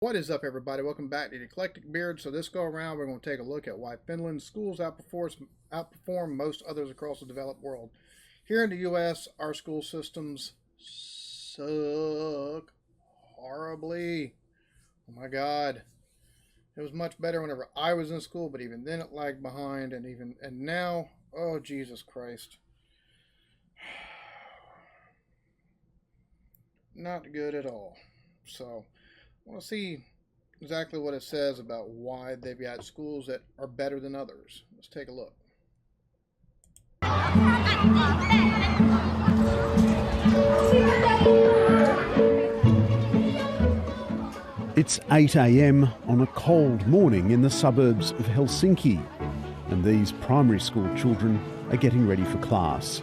What is up, everybody? Welcome back to the Eclectic Beard. So this go around, we're going to take a look at why Finland's schools outperform most others across the developed world. Here in the U.S., our school systems suck horribly. Oh my God. It was much better whenever I was in school, but even then it lagged behind, and now, oh Jesus Christ. Not good at all. So I want to see exactly what it says about why they've got schools that are better than others. Let's take a look. It's 8 a.m. on a cold morning in the suburbs of Helsinki, and these primary school children are getting ready for class.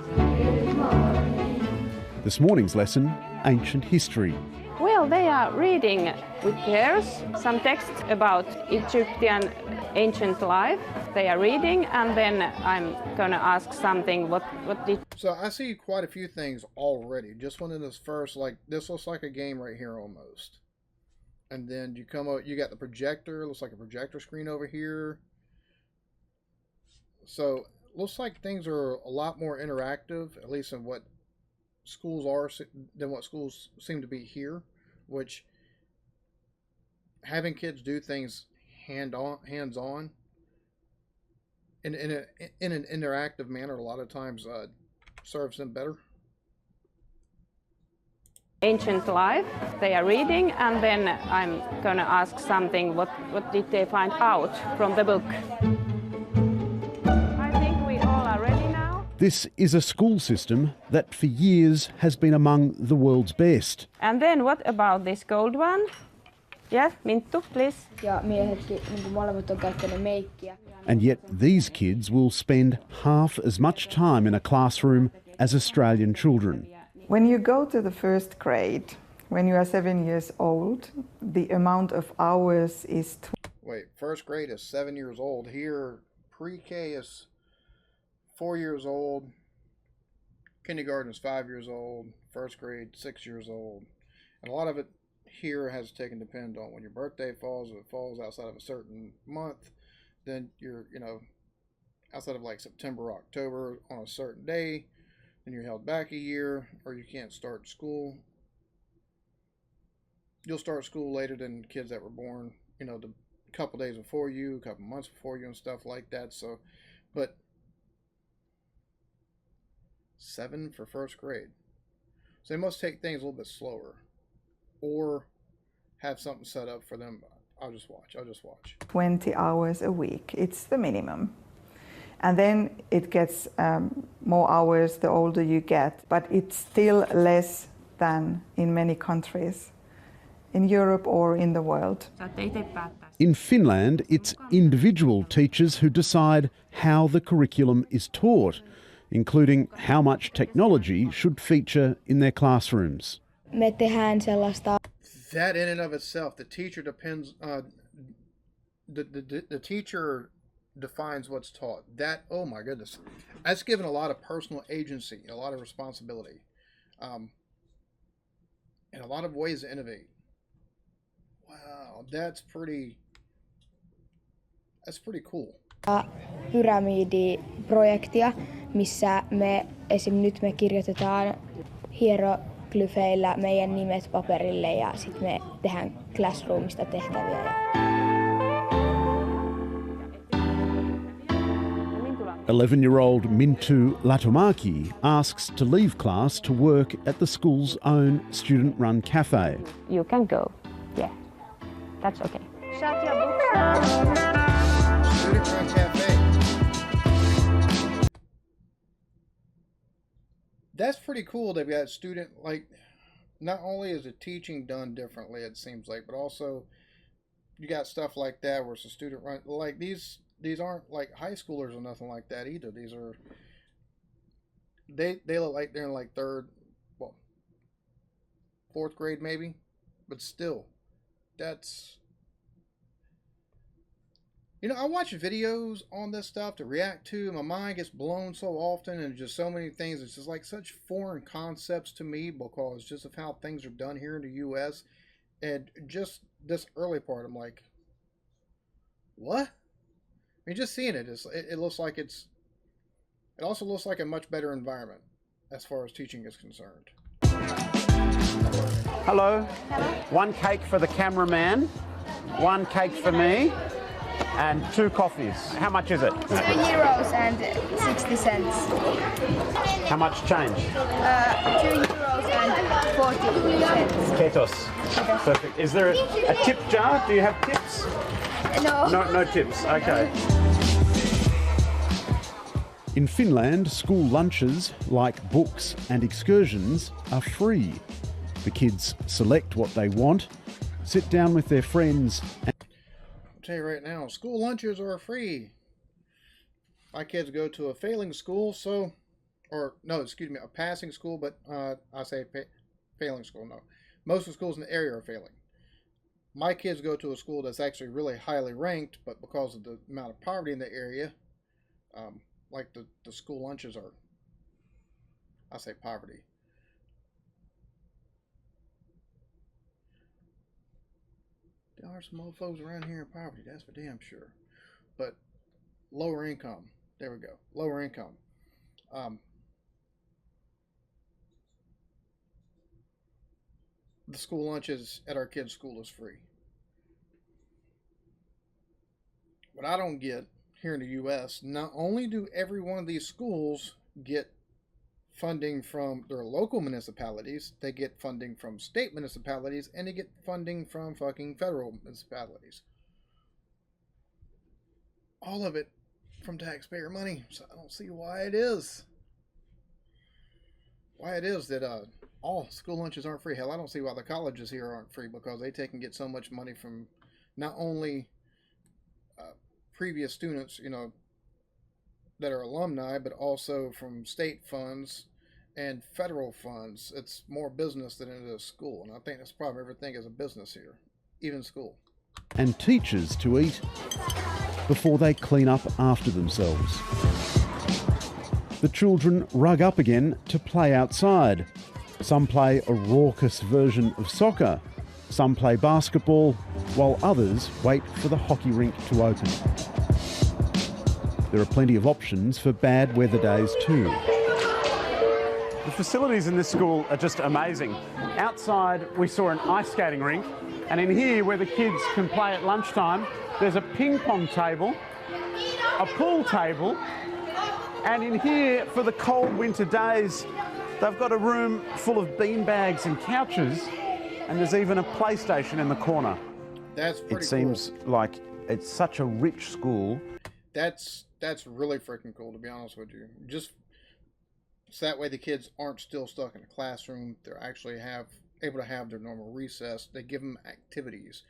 This morning's lesson, ancient history. Well, they are reading with pairs some text about Egyptian ancient life. They are reading, and then I'm going to ask something. What did... So I see quite a few things already. Just one in this first, like this looks like a game right here almost. And then you come out, you got the projector. Looks like a projector screen over here. So looks like things are a lot more interactive, at least in what schools are than what schools seem to be here, which having kids do things hands-on in an interactive manner a lot of times serves them better. Ancient life. They are reading, and then I'm going to ask something. What did they find out from the book? I think we all are ready now. This is a school system that for years has been among the world's best. And then what about this gold one? Yes, Minttu, please. Ja miehetkin molemmat on käyttänyt meikkiä. And yet these kids will spend half as much time in a classroom as Australian children. When you go to the first grade, when you are 7 years old, the amount of hours is... Wait, first grade is 7 years old. Here, pre-K is 4 years old. Kindergarten is 5 years old. First grade, 6 years old. And a lot of it here has taken depend on when your birthday falls. If it falls outside of a certain month, then you're, outside of like September, October on a certain day, then you're held back a year, or you can't start school. You'll start school later than kids that were born, the couple days before you, a couple months before you and stuff like that. So, but 7 for first grade. So they must take things a little bit slower or have something set up for them. I'll just watch. 20 hours a week. It's the minimum. And then it gets more hours the older you get, but it's still less than in many countries in Europe or in the world. In Finland, it's individual teachers who decide how the curriculum is taught, including how much technology should feature in their classrooms. Me tehdään sellaista. That in and of itself, the teacher depends. The teacher defines what's taught. That, oh my goodness, that's given a lot of personal agency, a lot of responsibility, and a lot of ways to innovate. Wow, that's pretty cool. Pyramidiprojektia, missä nyt me kirjoitetaan hieroglyfeillä meidän nimet paperille ja sitten me tehdään classroomista tehtäviä. 11-year-old Minttu Latomaki asks to leave class to work at the school's own student-run cafe. You can go. Yeah, that's okay. Shut your books. Student-run cafe. That's pretty cool. They've got not only is the teaching done differently, it seems like, but also you got stuff like that where it's a student-run, like these aren't like high schoolers or nothing like that either. These are, they look like they're in like fourth grade maybe, but still, that's, I watch videos on this stuff to react to. My mind gets blown so often, and just so many things. It's just like such foreign concepts to me because just of how things are done here in the U.S. and just this early part, I'm like, what? I mean, just seeing it, it looks like it also looks like a much better environment as far as teaching is concerned. Hello. Hello. One cake for the cameraman, one cake for me, and 2 coffees. How much is it? €2 and 60 cents. How much change? €2 and 40 cents. Petos. Perfect. Is there a tip jar? Do you have tips? No. No tips. Okay. In Finland, school lunches, like books and excursions, are free. The kids select what they want, sit down with their friends. I'll tell you right now, school lunches are free. My kids go to a failing school, a passing school, but I say failing school, no. Most of the schools in the area are failing. My kids go to a school that's actually really highly ranked, but because of the amount of poverty in the area, like the school lunches are, I say poverty. There are some mofos around here in poverty, that's for damn sure. But lower income, there we go, lower income. The school lunches at our kids' school is free. What I don't get here in the U.S., not only do every one of these schools get funding from their local municipalities, they get funding from state municipalities, and they get funding from fucking federal municipalities. All of it from taxpayer money. So I don't see why it is that all school lunches aren't free. Hell, I don't see why the colleges here aren't free, because they can get so much money from not only previous students, that are alumni, but also from state funds and federal funds. It's more business than it is school, and I think that's probably everything is a business here, even school. And teachers to eat before they clean up after themselves. The children rug up again to play outside. Some play a raucous version of soccer. Some play basketball, while others wait for the hockey rink to open. There are plenty of options for bad weather days too. The facilities in this school are just amazing. Outside we saw an ice skating rink, and in here where the kids can play at lunchtime, there's a ping pong table, a pool table, and in here for the cold winter days they've got a room full of beanbags and couches, and there's even a PlayStation in the corner. That's pretty cool. It seems like it's such a rich school. That's really freaking cool, to be honest with you. Just so that way the kids aren't still stuck in a classroom. They're actually able to have their normal recess. They give them activities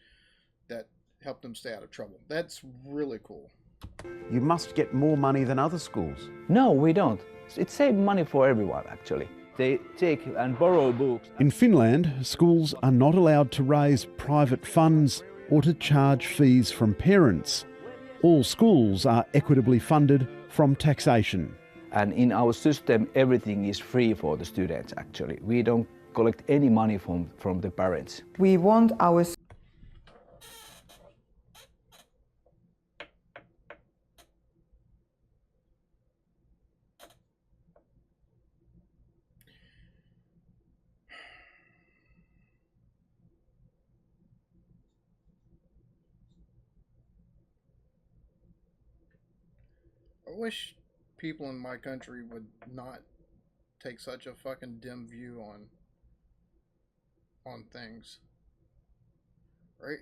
that help them stay out of trouble. That's really cool. You must get more money than other schools. No, we don't. It saves money for everyone, actually. They take and borrow books. In Finland, schools are not allowed to raise private funds or to charge fees from parents. All schools are equitably funded from taxation. And in our system, everything is free for the students, actually. We don't collect any money from the parents. We want our I wish people in my country would not take such a fucking dim view on things. Right?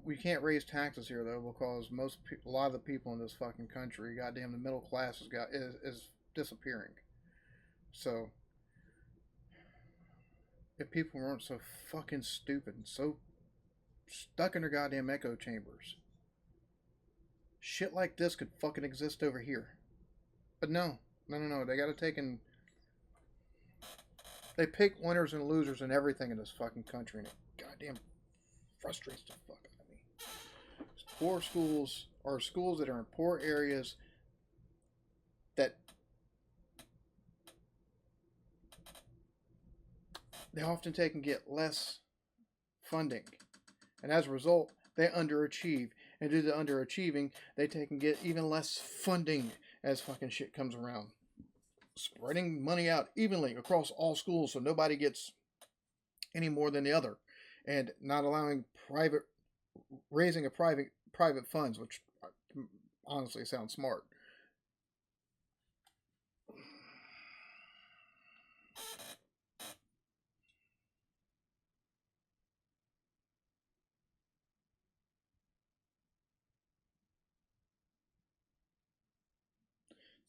We can't raise taxes here though, because a lot of the people in this fucking country, goddamn, the middle class is disappearing. So if people weren't so fucking stupid and so stuck in their goddamn echo chambers, shit like this could fucking exist over here. But no. They gotta take and they pick winners and losers and everything in this fucking country, and it goddamn frustrates the fuck out of me. Poor schools, or schools that are in poor areas, they often take and get less funding. And as a result, they underachieve. And due to underachieving, they take and get even less funding as fucking shit comes around. Spreading money out evenly across all schools so nobody gets any more than the other. And not allowing raising private funds, which honestly sounds smart.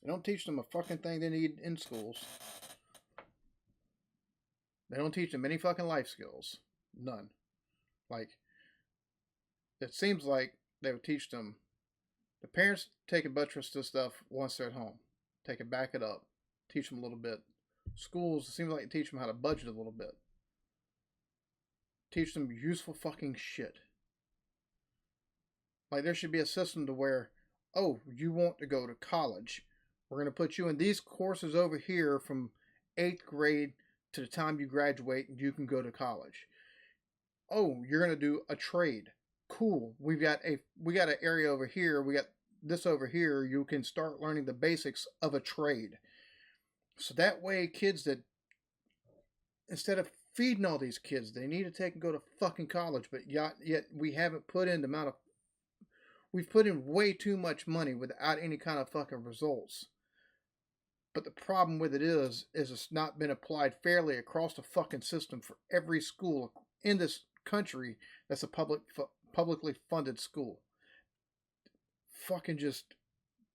They don't teach them a fucking thing they need in schools. They don't teach them any fucking life skills. None. Like, it seems like they would teach them. The parents take and buttress this stuff once they're at home. Take it, back it up. Teach them a little bit. Schools, it seems like they teach them how to budget a little bit. Teach them useful fucking shit. Like, there should be a system to where, oh, you want to go to college. We're going to put you in these courses over here from 8th grade to the time you graduate and you can go to college. Oh, you're going to do a trade. Cool. We got an area over here. We got this over here. You can start learning the basics of a trade. So that way kids that, instead of feeding all these kids, they need to take and go to fucking college, but yet we haven't put in the amount of, we've put in way too much money without any kind of fucking results. But the problem with it is it's not been applied fairly across the fucking system for every school in this country that's a publicly funded school. Fucking just,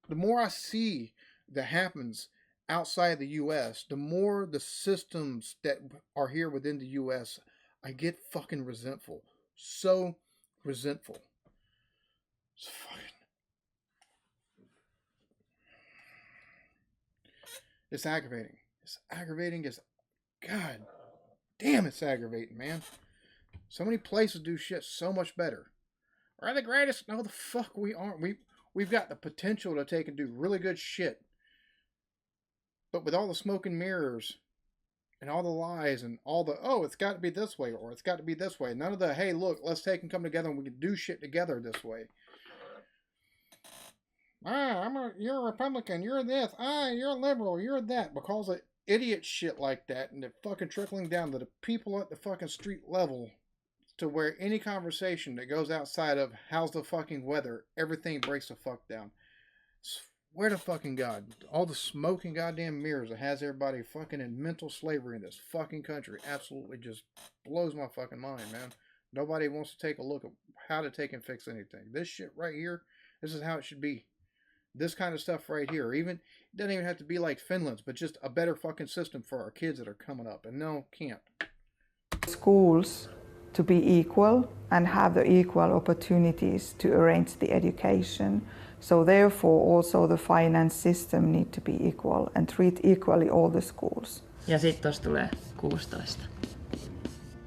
the more I see that happens outside the U.S., the more the systems that are here within the U.S., I get fucking resentful. So resentful. It's fucking... It's aggravating. It's aggravating as... God damn, it's aggravating, man. So many places do shit so much better. We're the greatest. No, the fuck we aren't. We've got the potential to take and do really good shit. But with all the smoke and mirrors and all the lies and all the, oh, it's got to be this way or it's got to be this way. None of the, hey, look, let's take and come together and we can do shit together this way. You're a Republican, you're this, you're a liberal, you're that. Because of idiot shit like that, and they're fucking trickling down to the people at the fucking street level, to where any conversation that goes outside of how's the fucking weather, everything breaks the fuck down. Swear to fucking God, all the smoke and goddamn mirrors that has everybody fucking in mental slavery in this fucking country absolutely just blows my fucking mind, man. Nobody wants to take a look at how to take and fix anything. This shit right here, this is how it should be. This kind of stuff right here. Even, it doesn't even have to be like Finland's, but just a better fucking system for our kids that are coming up. And no, can't. Schools to be equal and have the equal opportunities to arrange the education. So therefore also the finance system need to be equal and treat equally all the schools. Ja sitten tuossa tulee 16.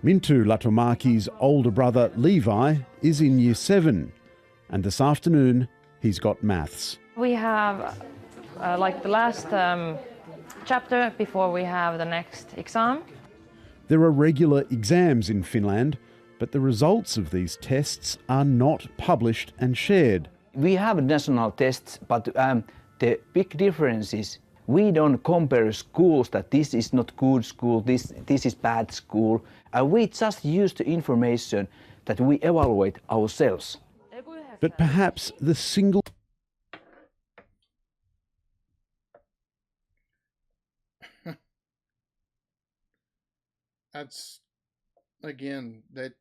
Mintu Latomaki's older brother Levi is in Year 7, and this afternoon he's got maths. We have like the last chapter before we have the next exam. There are regular exams in Finland, but the results of these tests are not published and shared. We have national tests, but the big difference is we don't compare schools that this is not good school, this is bad school. We just use the information that we evaluate ourselves. But perhaps the single... That's, again, that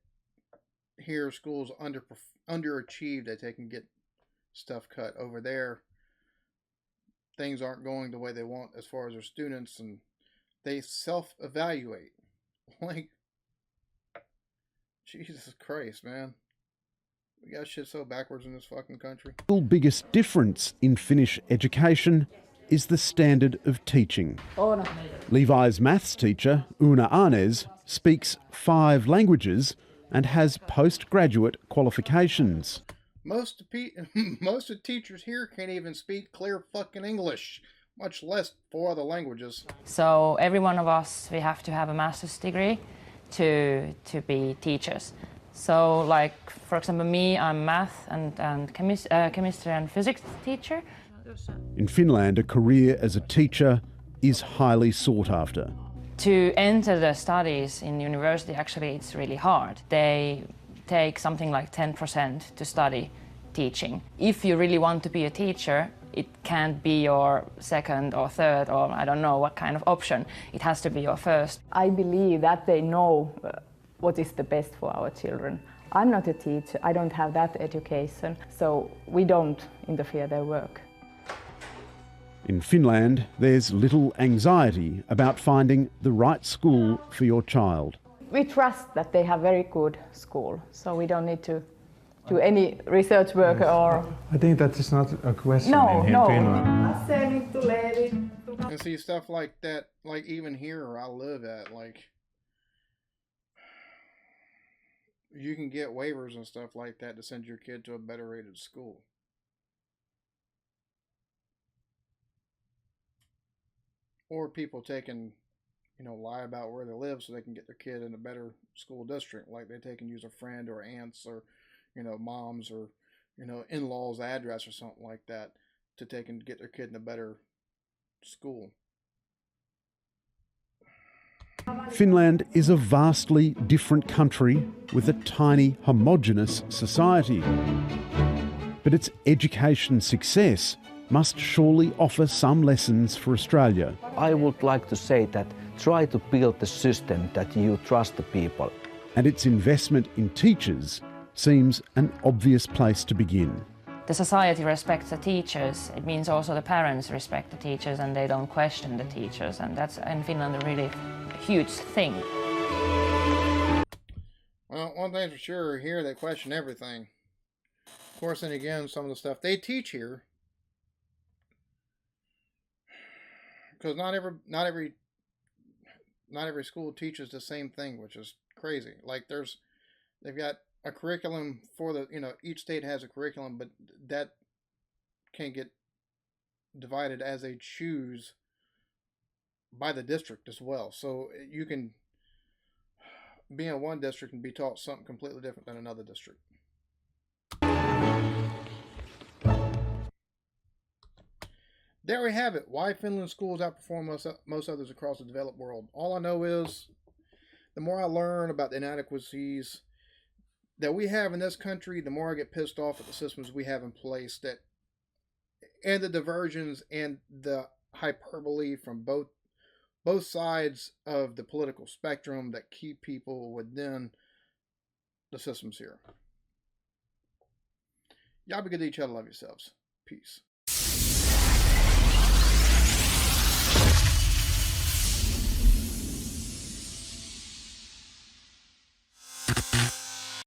here schools underachieve, that they can get stuff cut. Over there, things aren't going the way they want as far as their students, and they self-evaluate. Like, Jesus Christ, man. We got shit so backwards in this fucking country. The biggest difference in Finnish education is the standard of teaching. Levi's maths teacher, Una Arnes, speaks 5 languages and has postgraduate qualifications. Most of teachers here can't even speak clear fucking English, much less 4 other languages. So every one of us, we have to have a master's degree to be teachers. So like, for example, me, I'm math and chemistry and physics teacher. In Finland, a career as a teacher is highly sought after. To enter the studies in university, actually, it's really hard. They take something like 10% to study teaching. If you really want to be a teacher, it can't be your second or third or I don't know what kind of option. It has to be your first. I believe that they know what is the best for our children. I'm not a teacher, I don't have that education, so we don't interfere their work. In Finland, there's little anxiety about finding the right school for your child. We trust that they have very good school, so we don't need to do any research work or... I think that is not a question in No. Finland. And see, stuff like that, like even here where I live at, like, you can get waivers and stuff like that to send your kid to a better rated school. Or people lie about where they live so they can get their kid in a better school district. Like they can use a friend or aunts or, mom's or, in-laws address or something like that to take and get their kid in a better school. Finland is a vastly different country with a tiny, homogenous society. But its education success must surely offer some lessons for Australia. I would like to say that try to build the system that you trust the people. And its investment in teachers seems an obvious place to begin. The society respects the teachers. It means also the parents respect the teachers and they don't question the teachers. And that's in Finland a really huge thing. Well, one thing's for sure, here they question everything. Of course, and again, some of the stuff they teach here, because not every school teaches the same thing, which is crazy. Like they've got a curriculum for each state has a curriculum, but that can get divided as they choose by the district as well. So you can be in one district and be taught something completely different than another district. There we have it. Why Finland schools outperform most others across the developed world. All I know is the more I learn about the inadequacies that we have in this country, the more I get pissed off at the systems we have in place and the diversions and the hyperbole from both sides of the political spectrum that keep people within the systems here. Y'all be good to each other. Love yourselves. Peace.